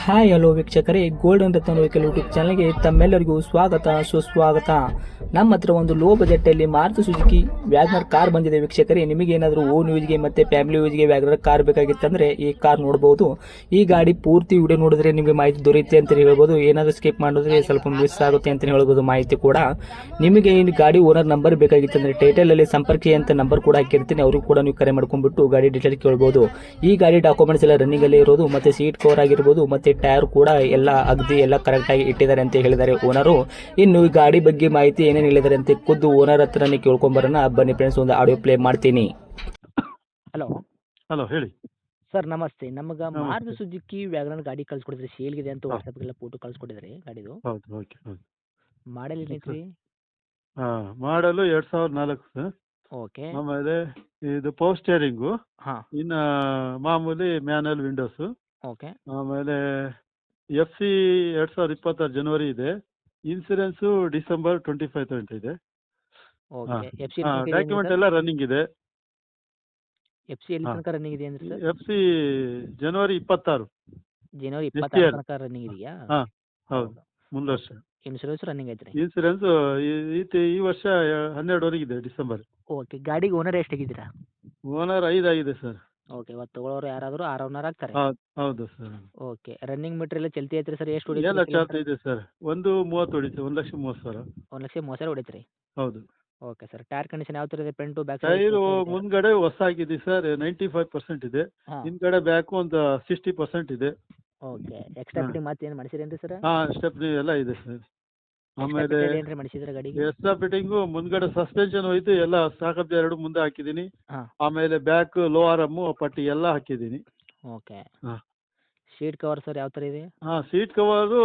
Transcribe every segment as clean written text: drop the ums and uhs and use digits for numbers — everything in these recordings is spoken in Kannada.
ಹಾಯ್ ಹಲೋ ವೀಕ್ಷಕರೇ, ಗೋಲ್ಡನ್ ರತ್ನ ವೆಹಿಕಲ್ ಯೂಟ್ಯೂಬ್ ಚಾನಲ್ಗೆ ತಮ್ಮೆಲ್ಲರಿಗೂ ಸ್ವಾಗತ ಸುಸ್ವಾಗತ. ನಮ್ಮ ಹತ್ರ ಒಂದು ಲೋ ಬಜೆಟಲ್ಲಿ ಮಾರುತಿ ಸುಜುಕಿ ವ್ಯಾಗ್ನರ್ ಕಾರ್ ಬಂದಿದೆ ವೀಕ್ಷಕರೇ. ನಿಮಗೆ ಏನಾದರೂ ಓನ್ ಯೂಸ್ಗೆ ಮತ್ತು ಫ್ಯಾಮಿಲಿ ಯೂಸ್ಗೆ ವ್ಯಾಗ್ನರ್ ಕಾರ್ ಬೇಕಾಗಿತ್ತಂದರೆ ಈ ಕಾರ್ ನೋಡ್ಬೋದು. ಈ ಗಾಡಿ ಪೂರ್ತಿ ವಿಡಿಯೋ ನೋಡಿದ್ರೆ ನಿಮಗೆ ಮಾಹಿತಿ ದೊರೆಯುತ್ತೆ ಅಂತ ಹೇಳ್ಬೋದು. ಏನಾದರೂ ಸ್ಕಿಪ್ ಮಾಡಿದ್ರೆ ಸ್ವಲ್ಪ ಮಿಸ್ ಆಗುತ್ತೆ ಅಂತ ಹೇಳ್ಬೋದು ಮಾಹಿತಿ ಕೂಡ. ನಿಮಗೆ ಈ ಗಾಡಿ ಓನರ್ ನಂಬರ್ ಬೇಕಾಗಿತ್ತಂದರೆ ಟೈಟಲಲ್ಲಿ ಸಂಪರ್ಕಿ ಅಂತ ನಂಬರ್ ಕೂಡ ಹಾಕಿರ್ತೀನಿ, ಅವ್ರಿಗೂ ಕೂಡ ನೀವು ಕರೆ ಮಾಡ್ಕೊಂಡ್ಬಿಟ್ಟು ಗಾಡಿ ಡೀಟೇಲ್ ಕೇಳ್ಬೋದು. ಈ ಗಾಡಿ ಡಾಕ್ಯುಮೆಂಟ್ಸ್ ಎಲ್ಲ ರನ್ನಿಂಗಲ್ಲೇ ಇರೋದು, ಮತ್ತು ಸೀಟ್ ಕವರ್ ಆಗಿರ್ಬೋದು, ಮತ್ತು ಟೈರ್ ಕೂಡ ಎಲ್ಲ ಅಗದಿ ಎಲ್ಲ ಕರೆಕ್ಟ್ ಆಗಿ ಇಟ್ಟಿದ್ದಾರೆ ಅಂತ ಹೇಳಿದ್ದಾರೆ ಓನರು. ಇನ್ನು ಈ ಗಾಡಿ ಬಗ್ಗೆ ಮಾಹಿತಿ ಏನೇನು ಹೇಳಿದ್ದಾರೆ ಅಂತ ಖುದ್ದು ಓನರ್ ಹತ್ರನೇ ಕೇಳ್ಕೊಂಬರೋಣ ಬನ್ನಿ ಫ್ರೆಂಡ್ಸ್. ಒಂದು ಆಡಿಯೋ ಪ್ಲೇ ಮಾಡ್ತೀನಿ. ಹಲೋ ಹಲೋ ಹೇಳಿ ಸರ್, ನಮಸ್ತೆ. ನಮಗೆ ನಮಸ್ತೆ. ಮಾರುತಿ ಸುಜುಕಿ ವ್ಯಾಗನರ್ ಗಾಡಿ ಕಳ್ಸಿಕೊಡಿದ್ರಿ, ಸೇಲ್ಗಿದೆ ಅಂತ ಹಾ. ವಾಟ್ಸಪ್ಗೆಲ್ಲ ಫೋಟೋ ಕಳ್ಸಿಕೊಟ್ಟಿದ್ರಿ ಗಾಡಿದು. ಹೌದು ಓಕೆ ಹೌದು ಮಾಡೆಲ್ ಏನೈತ್ರಿ? ಮಾಡಲು 2004 ಸರ್. ಓಕೆ. ಆಮೇಲೆ ಇದು ಪವರ್ ಸ್ಟೇರಿಂಗು, ಹಾಂ. ಇನ್ನು ಮಾಮೂಲಿ ಮ್ಯಾನುವಲ್ ವಿಂಡೋಸು. ಓಕೆ. ಆಮೇಲೆ FC 2026 ಜನವರಿ ಇದೆ. ಇನ್ಸೂರೆನ್ಸು ಡಿಸೆಂಬರ್ 25 ತನಕ ಇದೆ. ಓಕೆ. ಎಫ್ ಸಿ ಡಾಕ್ಯುಮೆಂಟ್ ಎಲ್ಲ ರನ್ನಿಂಗ್ ಇದೆ. ಎಫ್ ಸಿ ಎಲ್ಲಿ ಹಾ. ತನಕ ರನ್ನಿಂಗ್ ಇದೆ ಅಂದ್ರೆ ಸರ್? FC ಜನವರಿ 26. ಜನವರಿ Next 26 year. ತನಕ ರನ್ನಿಂಗ್ ಇದೆಯಾ? ಹಾಂ ಹೌದು, ಮುಂದೆ ವರ್ಷ. ಇನ್ಶೂರೆನ್ಸ್ ರನ್ನಿಂಗ್ ಐತ್ರಿ? ಇನ್ಸೂರೆನ್ಸು ಈ ವರ್ಷ 12ವರೆಗಿದೆ ಡಿಸೆಂಬರ್. ಓಕೆ. ಗಾಡಿಗೆ ಓನರ್ ಎಷ್ಟಾಗಿದ್ದೀರಾ? ಓನರ್ 5 ಆಗಿದೆ ಸರ್. ಓಕೆ. ಇವತ್ತು ತೊಗೊಳೋರು ಯಾರಾದರೂ ಓನರ್ ಆಗ್ತಾರೆ? ಹೌದು ಸರ್. ಓಕೆ. ರನ್ನಿಂಗ್ ಮೀಟರ್ ಎಲ್ಲ ಚಲ್ತಿ ಐತ್ರಿ ಸರ್? ಎಷ್ಟು ಎಲ್ಲ ಹೊಡಿತೀರಿ? ಚಾರ್ಜ್ ಇದೆ ಸರ್. 1.30 ಹೊಡಿತೀವಿ, 1,30,30,000. 1,30,000 ಹೊಡಿತ್ರಿ? ಹೌದು. Okay sir. ಟೈರ್ ಕಂಡೀಷನ್ ಯಾವ ಥರ ಇದೆ? ಫ್ರಂಟು ಬ್ಯಾಕ್ ಟೈರು ಮುಂದ್ಗಡೆ ಹೊಸ ಆಗಿದೆ ಸರ್, 95% ಇದೆ. ಹಾಂ. ಹಿಂದ್ಗಡೆ ಬ್ಯಾಕು ಒಂದು 60% ಇದೆ. ಓಕೆ. ಎಕ್ಸ್ಟ್ರಾ ಹಾ. ಫಿಟ್ಟಿಂಗ್ ಮತ್ತೆ ಏನು ಮಾಡಿಸಿರೇನ್ರಿ ಸರ್? ಸ್ಟೆಪ್ನಿ ಎಲ್ಲ ಇದೆ ಸರ್. ಆಮೇಲೆ ಏನ್ರಿ ಮಾಡಿಸಿದ್ರೆ ಗಾಡಿಗೆ? ಎಕ್ಸ್ಟ್ರಾ ಫಿಟ್ಟಿಂಗು ಮುಂದ್ಗಡೆ ಸಸ್ಪೆನ್ಷನ್ ಹೋಯ್ತು, ಎಲ್ಲ ಸಾಕಪ್ಪ 2 ಮುಂದೆ ಹಾಕಿದ್ದೀನಿ. ಹಾಂ. ಆಮೇಲೆ ಬ್ಯಾಕ್ ಲೋ ಆರಮ್ಮು ಪಟ್ಟಿ ಎಲ್ಲ ಹಾಕಿದ್ದೀನಿ. ಓಕೆ. ಹಾಂ ಶೀಟ್ ಕವರ್ ಸರ್ ಯಾವ ಥರ ಇದೆ? ಸೀಟ್ ಕವರು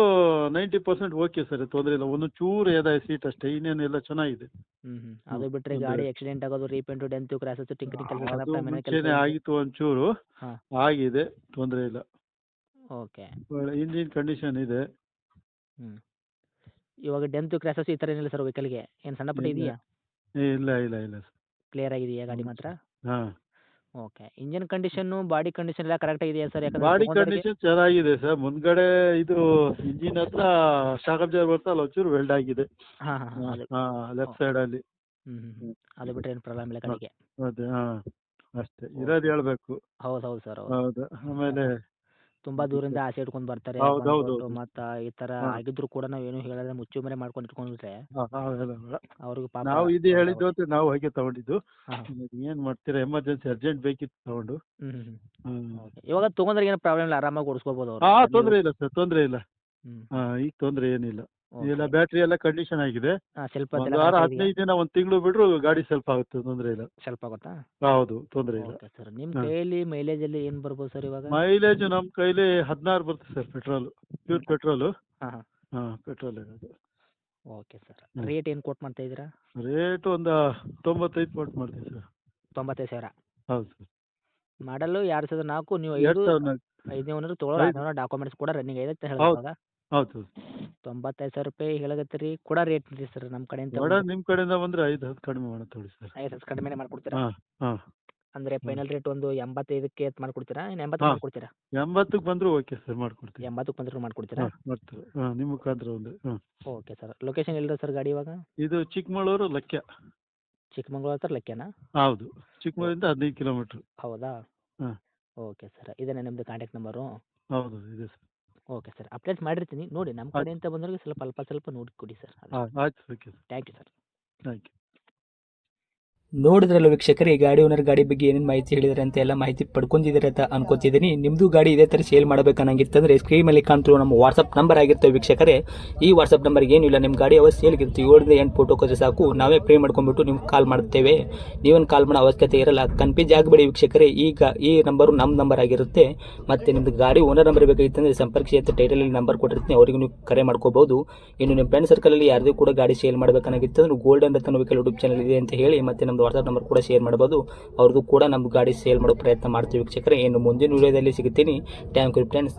90% ಓಕೆ ಸರ್, ತೊಂದರೆ ಇಲ್ಲ. ಒಂದು ಚೂರು ಎದೆ ಸೀಟ್ ಅಷ್ಟೇ, ಇನ್ನೇನು ಎಲ್ಲ ಚೆನ್ನಾಗಿದೆ. ಅದು ಬಿಟ್ಟರೆ ಗಾಡಿ ಆಕ್ಸಿಡೆಂಟ್ ಆಗೋದು, ರೀಪೇಂಟು, ಡೆಂತು, ಕ್ರಾಸಸ್, ಟಿಂಕರಿಂಗ್ ಕೆಲಸ, ಅದು ಸಣ್ಣ ಪುಟ್ಟ ಮುಂಚೆನೆ ಆಗಿತ್ತು ಒಂಚೂರು. ಹಾಂ. ಆಗಿದೆ, ತೊಂದರೆ ಇಲ್ಲ. ಓಕೆ. ಒಳ್ಳೆ ಇಂಜಿನ್ ಕಂಡೀಷನ್ ಇದೆ. ಇವಾಗ ಡೆಂತು, ಕ್ರಾಸಸ್ ಈ ಥರ ಏನಿಲ್ಲ ಸರ್ ವೆಹಿಕಲ್ಗೆ? ಏನು ಸಣ್ಣ ಪುಟ್ಟ ಇಲ್ಲ. ಇದೆಯಾ? ಇಲ್ಲ ಇಲ್ಲ ಇಲ್ಲ ಸರ್. ಕ್ಲಿಯರ್ ಆಗಿದೆಯಾ ಗಾಡಿ ಮಾತ್ರ? ಹಾಂ okay. Engine condition, body condition ಎಲ್ಲ ಕರೆಕ್ಟ್ ಆಗಿದೆಯಾ ಸರ್? ಬಾಡಿ ಯಾಕಂದ್ರೆ ಕಂಡೀಷನ್ ಚೆನ್ನಾಗಿದೆ ಸರ್. ಮುಂದ್ಗಡೆ ಇದು ಇಂಜಿನ್ ಹತ್ರ ಶಾಕಪ್ ಜಾರ್ ಬರ್ತಲ್ಲ, ಒಂಚೂರು ವೆಲ್ಡ್ ಆಗಿದೆ. ಹಾಂ ಹಾಂ ಹಾಂ ಅದು ಲೆಫ್ಟ್ ಸೈಡಲ್ಲಿ. ಅದು ಬಿಟ್ಟರೆ ಏನು ಪ್ರಾಬ್ಲಮ್ ಇಲ್ಲ ಗಾಡಿಗೆ? ಅದೇ ಅಷ್ಟೇ ಇರೋದು ಹೇಳ್ಬೇಕು. ಹೌದು ಹೌದು ಸರ್ ಹೌದು. ಹೌದು. ಆಮೇಲೆ ತುಂಬ ದೂರಿಂದ ಆಸೆ ಇಟ್ಕೊಂಡು ಬರ್ತಾರೆ, ಹೌದು, ಹೌದು, ಹೌದು. ಮತ್ತು ಈ ಥರ ಹಾಂ. ಆಗಿದ್ರು ಕೂಡ ನಾವೇನು ಹೇಳೋದ್ರೆ ಮುಚ್ಚುಮರೆ ಮಾಡ್ಕೊಂಡು ಇಟ್ಕೊಂಡ್ರೆ ಅವೆಲ್ಲ ಬೇಡ. ಅವ್ರಿಗೂ ಪಾಪ. ನಾವು ಇದು ಹೇಳಿದ್ದು ಅಂತ ನಾವು ಹಾಗೆ ತಗೊಂಡಿದ್ದು. ಹಾಂ. ಏನು ಮಾಡ್ತೀರಾ, ಎಮರ್ಜೆನ್ಸಿ ಅರ್ಜೆಂಟ್ ಬೇಕಿತ್ತು ತಗೊಂಡು. ಓಕೆ. ಇವಾಗ ತೊಗೊಂಡ್ರೆ ಏನು ಪ್ರಾಬ್ಲಮ್ ಇಲ್ಲ, ಆರಾಮಾಗಿ ಓಡಿಸ್ಕೋಬೋದು ಅವರು? ತೊಂದರೆ ಇಲ್ಲ ಸರ್, ತೊಂದರೆ ಇಲ್ಲ. ಹ್ಞೂ. ಈಗ ತೊಂದರೆ ಏನಿಲ್ಲ. ಎಲ್ಲ ಬ್ಯಾಟ್ರಿ ಎಲ್ಲ ಕಂಡೀಷನ್ ಆಗಿದೆ. ಹಾಂ. ಸ್ವಲ್ಪ ಒಂದು ವಾರ 15 ದಿನ, ಒಂದು ತಿಂಗಳು ಬಿಟ್ರು ಗಾಡಿ ಸ್ವಲ್ಪ ಆಗುತ್ತೆ, ತೊಂದರೆ ಇಲ್ಲ. ಸ್ವಲ್ಪ ಆಗುತ್ತಾ? ಹೌದು, ತೊಂದರೆ ಇಲ್ಲ. Okay sir. ನಿಮ್ಮ ಕೈಯಲ್ಲಿ ಮೈಲೇಜಲ್ಲಿ ಏನು ಬರ್ಬೋದು ಸರ್ ಇವಾಗ? ಮೈಲೇಜ್ ನಮ್ಮ ಕೈಲಿ 16 ಬರುತ್ತೆ ಸರ್, ಪೆಟ್ರೋಲು, ಪ್ಯೂರ್ ಪೆಟ್ರೋಲು. ಹಾಂ ಹಾಂ. ಪೆಟ್ರೋಲ್ ಇರೋದು. Okay sir. ರೇಟ್ ಏನು ಕೋಟ್ ಮಾಡ್ತಾ ಇದ್ದೀರಾ? ರೇಟ್ ಒಂದು 95 ಕೊಟ್ಟು ಮಾಡ್ತೀವಿ ಸರ್. 95,000. ಹೌದು ಸರ್. ಮಾಡಲು 2004. ನೀವು 2004. 5ನೇ ಓನರ್ ತೊಗೊಳ್ಳೋ ಡಾಕ್ಯುಮೆಂಟ್ಸ್ ಕೂಡ ರನ್ನಿಂಗ್ ಇದೆ ಅಂತ ಹೌದು ಹೇಳ್ಬೋದಾ? ಹೌದು. 95,000 ರೂಪಾಯಿ ಹೇಳಕತ್ತೀರಿ. ಕೊಡೋ ರೇಟ್ ಇದೆ ಸರ್ ನಮ್ಮ ಕಡೆಯಿಂದ. ಮೇಡಮ್ ನಿಮ್ಮ ಕಡೆಯಿಂದ ಬಂದರೆ 5-10 ಕಡಿಮೆ ಮಾಡೋಣ ತೊಗೊಳಿ ಸರ್. 5 ಕಡಿಮೆ ಮಾಡ್ಕೊಡ್ತೀರಾ? ಹಾಂ ಹಾಂ. ಅಂದರೆ ಫೈನಲ್ ರೇಟ್ ಒಂದು 85ಕ್ಕೆ ಮಾಡ್ಕೊಡ್ತೀರಾ? ಇನ್ನು 80 ಹಾಂ. ಮಾಡ್ಕೊಡ್ತೀರಾ? 80ಕ್ಕೆ ಬಂದರೂ ಓಕೆ ಸರ್, ಮಾಡ್ಕೊಡ್ತೀವಿ. 80ಕ್ಕೆ ಬಂದರೂ ಮಾಡ್ಕೊಡ್ತೀರಾ? ಮಾಡ್ತೀವಿ. ನಿಮ್ಮ ಮುಖಾಂತರ ಒಂದು. Okay sir. ಲೊಕೇಶನ್ ಎಲ್ಲಿದೆ ಸರ್ ಗಾಡಿ ಇವಾಗ? ಇದು ಚಿಕ್ಕಮಗಳೂರು ಲಕ್ಯ. ಚಿಕ್ಕಮಗಳೂರು ಹತ್ರ ಲೆಕ್ಕನಾ? ಹೌದು, ಚಿಕ್ಕಮಗಳೂರಿಂದ 15 ಕಿಲೋಮೀಟ್ರ್. ಹೌದಾ? ಹಾಂ. Okay sir. ಇದೇನಾ ನಿಮ್ಮದು ಕಾಂಟ್ಯಾಕ್ಟ್ ನಂಬರು? ಹೌದು ಇದೆ ಸರ್. Okay sir. ಅಪ್ಡೇಟ್ ಮಾಡಿರ್ತೀನಿ ನೋಡಿ, ನಮ್ಮ ಕಡೆಯಿಂದ ಬಂದವ್ರಿಗೆ ಸ್ವಲ್ಪ ನೋಡಿ ಕೊಡಿ ಸರ್. ಆಯ್ತು okay sir. Thank you sir. Thank you. ನೋಡಿದ್ರಲ್ಲ ವೀಕ್ಷಕರೇ, ಗಾಡಿ ಓನರ್ ಗಾಡಿ ಬಗ್ಗೆ ಏನೇನು ಮಾಹಿತಿ ಹೇಳಿದಾರೆ ಅಂತ ಎಲ್ಲ ಮಾಹಿತಿ ಪಡ್ಕೊಂಡಿದ್ದಾರೆ ಅಂತ ಅನ್ಕೋತಿದ್ದೀನಿ. ನಿಮ್ಮದು ಗಾಡಿ ಇದೇ ಥರ ಸೇಲ್ ಮಾಡಬೇಕನ್ನಂಗಿತ್ತಂದರೆ ಸ್ಕ್ರೀನ್ ಮೇಲೆ ಕಾಣ್ತಿರೋ ನಮ್ಮ ವಾಟ್ಸಪ್ ನಂಬರ್ ಆಗಿರ್ತವೆ ವೀಕ್ಷಕರೇ. ಈ ವಾಟ್ಸಪ್ ನಂಬರ್ಗೆ ಏನಿಲ್ಲ, ನಿಮ್ಮ ಗಾಡಿ ಯಾವ ಸೇಲ್ಗಿರುತ್ತೆ 7-8 ಫೋಟೋ ಕೊಟ್ಟರೆ ಸಾಕು, ನಾವೇ ಪೇ ಮಾಡ್ಕೊಂಡ್ಬಿಟ್ಟು ನಿಮ್ಗೆ ಕಾಲ್ ಮಾಡ್ತೇವೆ. ನೀವೇನು ಕಾಲ್ ಮಾಡೋ ಅವಶ್ಯಕತೆ ಇರಲ್ಲ. ಕನ್ಫ್ಯೂಸ್ ಆಗಬೇಡಿ ವೀಕ್ಷಕರೇ. ಈ ನಂಬರು ನಮ್ಮ ನಂಬರ್ ಆಗಿರುತ್ತೆ. ಮತ್ತು ನಿಮ್ಮದು ಗಾಡಿ ಓನರ್ ನಂಬರ್ ಬೇಕಾಗಿತ್ತಂದರೆ ಸಂಪರ್ಕಿಸಿ ಅಂತ ಟೈಟಲಲ್ಲಿ ನಂಬರ್ ಕೊಟ್ಟಿರ್ತೀನಿ, ಅವರಿಗೂ ನೀವು ಕರೆ ಮಾಡ್ಕೋಬೋದು. ಇನ್ನು ನಿಮ್ಮ ಫ್ರೆಂಡ್ ಸರ್ಕಲಲ್ಲಿ ಯಾರಿಗೂ ಕೂಡ ಗಾಡಿ sale ಮಾಡಬೇಕನ್ನಾಗಿತ್ತಂದ್ರೆ golden Ratna vehicle YouTube channel ಇದೆ ಅಂತ ಹೇಳಿ, ಮತ್ತು ನಮ್ಮದು ವಾಟ್ಸಪ್ ನಂಬರ್ ಕೂಡ ಶೇರ್ ಮಾಡ್ಬೋದು. ಅವ್ರದ್ದು ಕೂಡ ನಮ್ದು ಗಾಡಿ ಸೇಲ್ ಮಾಡೋ ಪ್ರಯತ್ನ ಮಾಡ್ತೀವಿ ವೀಕ್ಷಕರೇ. ಇನ್ನು ಮುಂದಿನ ವಿಡಿಯೋದಲ್ಲಿ ಸಿಗ್ತೀನಿ. Thank you friends.